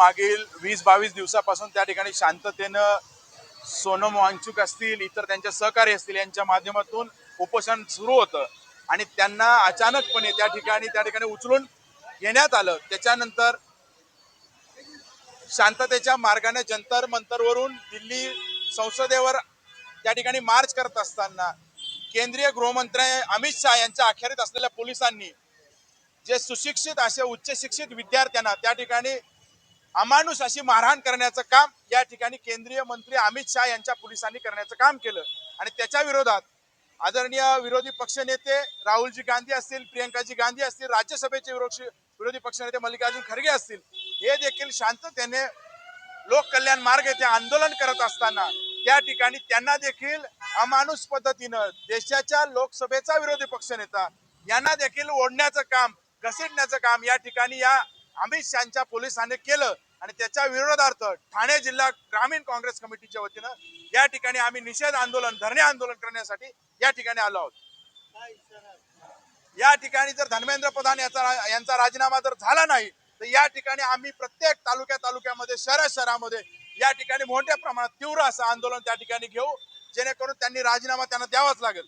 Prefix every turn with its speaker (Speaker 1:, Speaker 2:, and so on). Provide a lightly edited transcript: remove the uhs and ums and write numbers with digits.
Speaker 1: मागील 20-22 दिवसापासून त्या ठिकाणी शांततेनं सोनम वांगचुक असतील, इतर त्यांचे सहकारी असतील यांच्या माध्यमातून उपोषण सुरू होतं आणि त्यांना अचानकपणे त्या ठिकाणी उचलून घेण्यात आलं. त्याच्यानंतर शांततेच्या मार्गाने जंतर मंतरवरून दिल्ली संसदेवर त्या ठिकाणी मार्च करत असताना केंद्रीय गृहमंत्री अमित शहा यांच्या अखेरीत असलेल्या पोलिसांनी जे सुशिक्षित असे उच्च शिक्षित विद्यार्थ्यांना त्या ठिकाणी अमानुष अशी मारहाण करण्याचं काम या ठिकाणी केंद्रीय मंत्री अमित शहा यांच्या पोलिसांनी करण्याचं काम केलं आणि त्याच्या विरोधात आदरणीय विरोधी पक्षनेते राहुलजी गांधी असतील, प्रियंकाजी गांधी असतील, राज्यसभेचे विरोधी पक्षनेते मल्लिकार्जुन खरगे असतील, हे देखील शांततेने लोक कल्याण मार्ग येथे आंदोलन करत असताना त्या ठिकाणी त्यांना देखील अमानुष पद्धतीनं देशाच्या लोकसभेचा विरोधी पक्षनेता यांना देखील ओढण्याचं काम, घसीटण्याचं काम या ठिकाणी या अमित शहाच्या पोलिसांनी केलं आणि त्याच्या विरोधार्थ ठाणे जिल्हा ग्रामीण काँग्रेस कमिटीच्या वतीनं या ठिकाणी आम्ही निषेध आंदोलन, धरणे आंदोलन करण्यासाठी या ठिकाणी आलो आहोत. या ठिकाणी जर धर्मेंद्र प्रधान यांचा राजीनामा जर झाला नाही तर या ठिकाणी आम्ही प्रत्येक तालुक्यामध्ये शहरामध्ये या ठिकाणी मोठ्या प्रमाणात तीव्र असं आंदोलन त्या ठिकाणी घेऊ, जेणेकरून त्यांनी राजीनामा त्यांना द्यावाच लागेल.